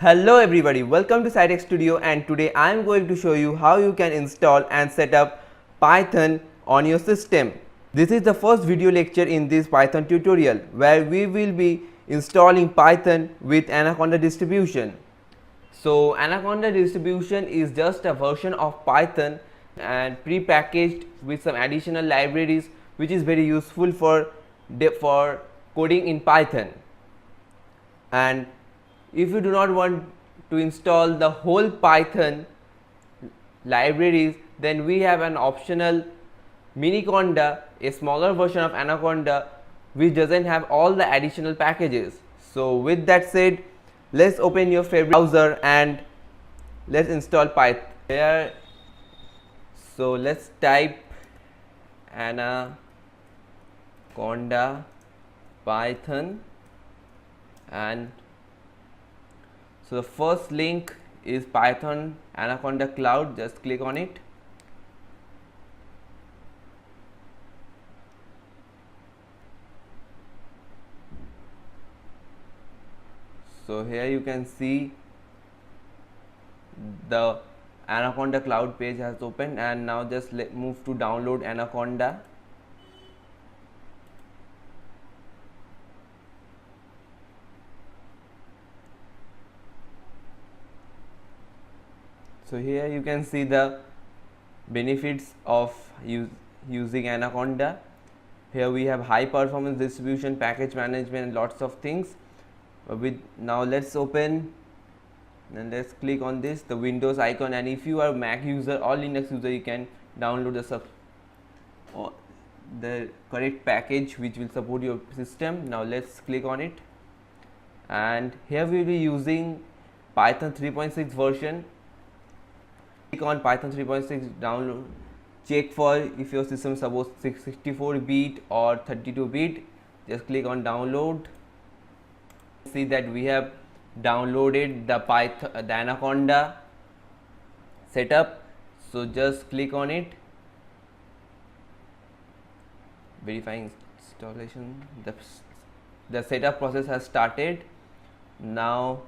Hello everybody, welcome to SciTech Studio, and today I am going to show you how you can install and set up Python on your system. This is the first video lecture in this Python tutorial where we will be installing Python with Anaconda distribution. So Anaconda distribution is just a version of Python and pre-packaged with some additional libraries which is very useful for coding in Python. And if you do not want to install the whole Python libraries, then we have an optional Miniconda, a smaller version of Anaconda which doesn't have all the additional packages. So with that said, let's open your favorite browser and let's install Python here. So let's type Anaconda Python, and so the first link is Python Anaconda Cloud. Just click on it. So here you can see the Anaconda Cloud page has opened, and now just move to download Anaconda. So here you can see the benefits of using Anaconda. Here we have high performance distribution, package management, and lots of things. Now let's open and let's click on the Windows icon, and if you are Mac user or Linux user, you can download the correct package which will support your system. Now let's click on it, and here we will be using Python 3.6 version. Click on Python 3.6, download, check for if your system supports 64-bit or 32-bit. Just click on download. See that we have downloaded the Anaconda setup. So just click on it. Verifying installation. The setup process has started. Now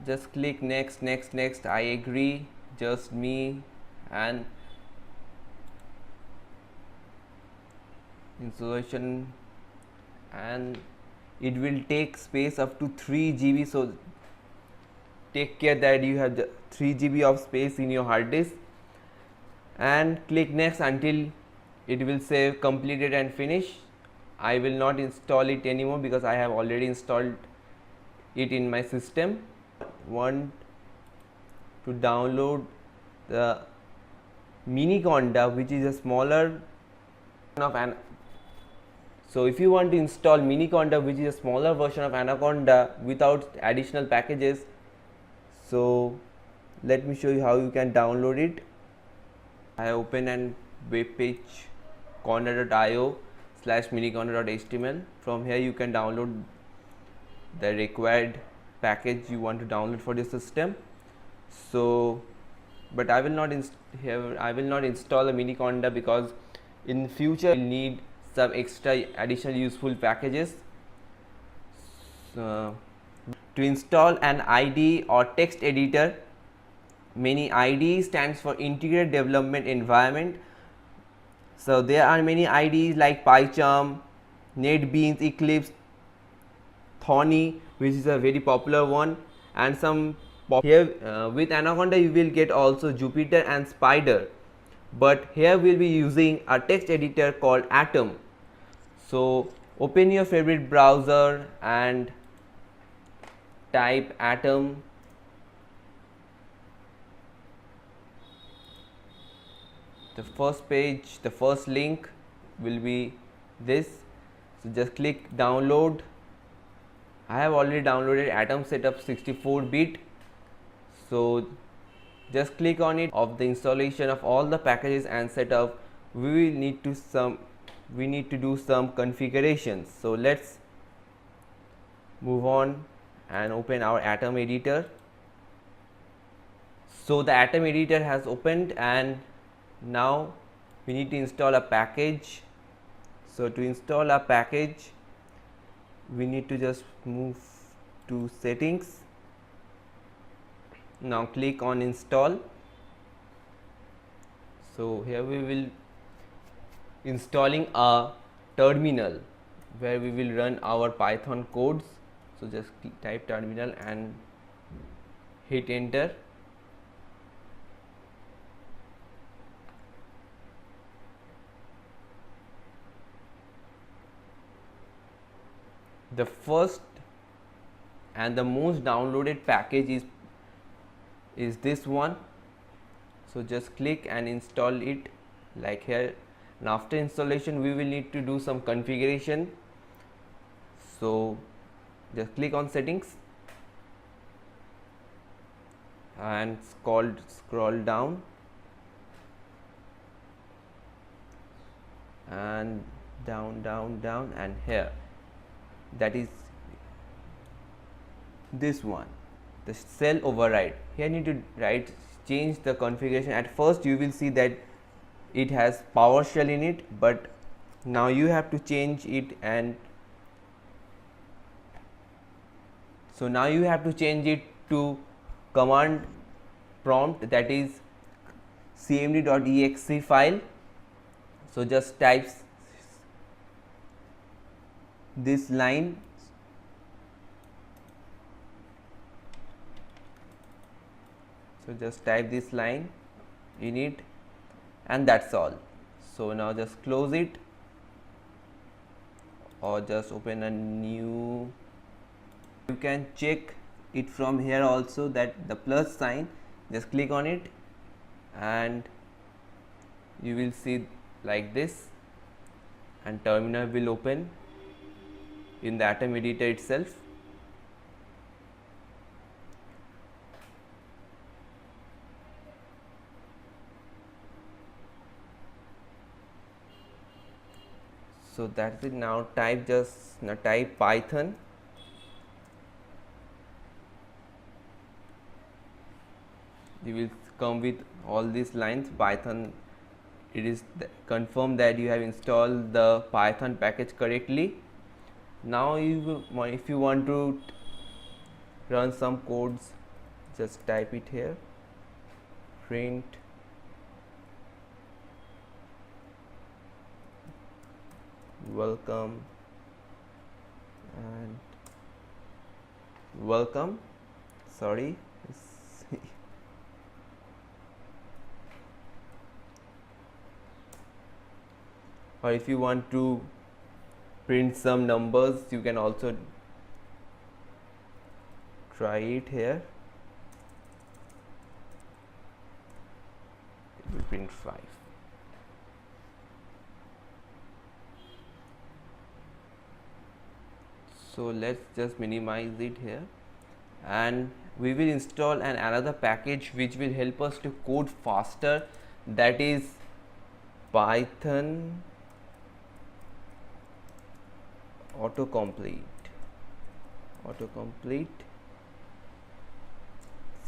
just click next, I agree, just me, and installation, and it will take space up to 3 GB, so take care that you have the 3 GB of space in your hard disk, and click next until it will say completed and finish. I will not install it anymore because I have already installed it in my system. Want to download the Miniconda, which is a smaller of so if you want to install Miniconda, which is a smaller version of Anaconda without additional packages, so let me show you how you can download it. I open an web page conda.io/miniconda.html. From here you can download the required package you want to download for the system. So but I will not install a Miniconda because in future we'll need some extra additional useful packages. So to install an IDE or text editor, many IDE stands for Integrated Development Environment. So there are many IDEs like PyCharm, NetBeans, Eclipse, Thorny, which is a very popular one, and some here with Anaconda you will get also Jupyter and Spider, but here we'll be using a text editor called Atom. So open your favorite browser and type Atom. The first page, the first link will be this. So just click download. I have already downloaded Atom Setup 64-bit. So just click on it. Of the installation of all the packages and setup, we need to do some configurations. So let's move on and open our Atom editor. So the Atom editor has opened, and now we need to install a package. So to install a package, we need to just move to settings. Now click on install. So here we will installing a terminal where we will run our Python codes. So just type terminal and hit enter. The first and the most downloaded package is this one. So just click and install it like here, and after installation we will need to do some configuration. So just click on settings and scroll down and down and here, that is this one, the cell override. Here need to change the configuration. At first you will see that it has PowerShell in it, but now you have to change it, and so now you have to change it to command prompt, that is cmd.exe file. So just type this line, so just type this line in it, and that's all. So now just close it or just open a new. You can check it from here also, that the plus sign, just click on it and you will see like this, and terminal will open in the Atom editor itself. So that's it. Now type Python, you will come with all these lines. Python, it is confirm that you have installed the Python package correctly. Now if you want to run some codes, just type it here, print welcome and welcome, sorry or if you want to print some numbers, you can also try it here. It will print 5. So let's just minimize it here, and we will install another package which will help us to code faster, that is Python autocomplete.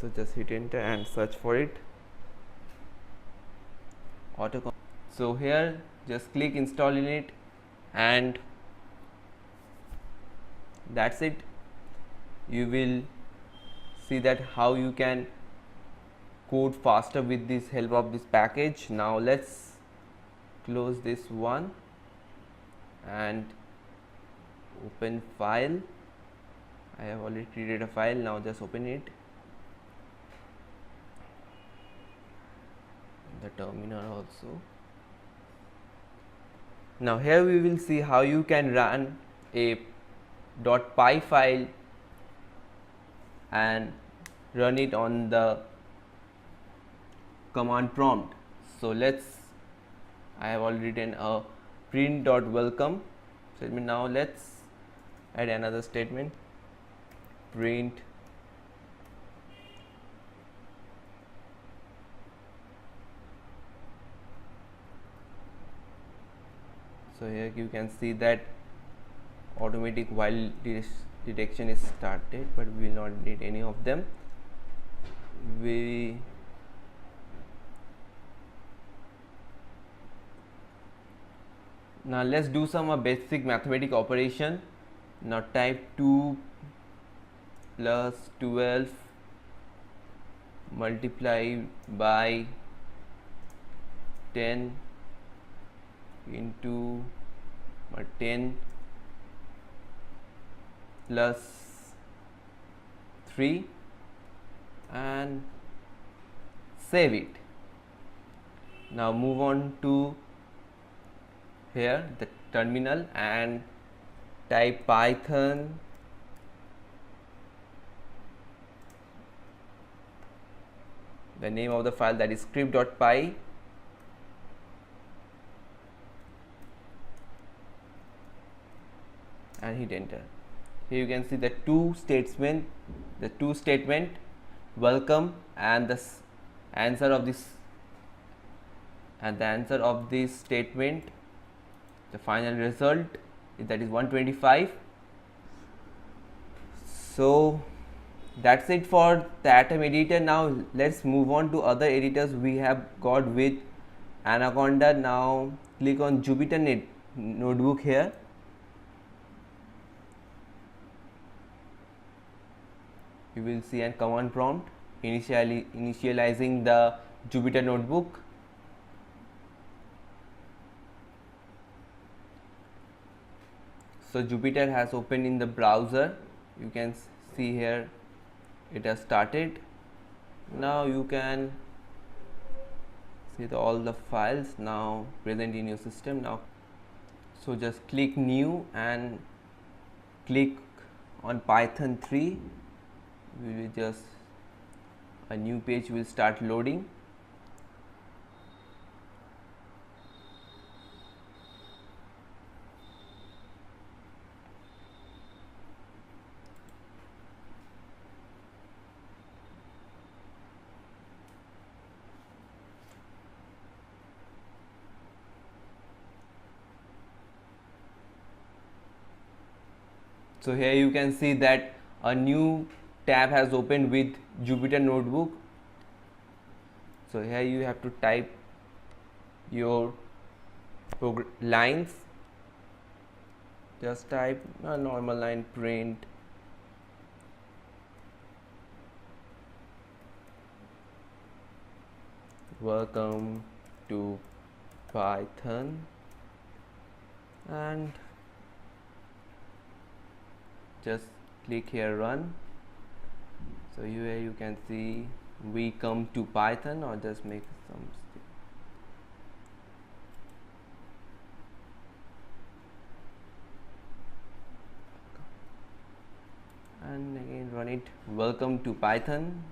So just hit enter and search for it, so here just click install in it, and that's it. You will see that how you can code faster with this help of this package. Now let's close this one and open file. I have already created a file. Now just open it, the terminal also. Now here we will see how you can run a .py file and run it on the command prompt. So I have already written a print.welcome statement. Now let's add another statement, print so here you can see that automatic while detection is started, but we will not need any of them. Now let's do some basic mathematical operation. Now type 2 plus 12 multiplied by 10 into 10 plus 3 and save it. Now move on to here the terminal and type Python the name of the file, that is script.py, and hit enter. Here you can see the two statement welcome and the answer of this statement, the final result that is 125. So that's it for the Atom editor. Now let's move on to other editors we have got with Anaconda. Now click on Jupyter notebook here. You will see a command prompt initializing the Jupyter notebook. So Jupyter has opened in the browser. You can see here it has started. Now you can see all the files now present in your system now. So just click new and click on Python 3. We will just a new page will start loading. So here you can see that a new tab has opened with Jupyter notebook. So here you have to type your lines. Just type a normal line, print welcome to Python and just click here run. So here you can see we come to Python, or just make some and again run it, welcome to Python.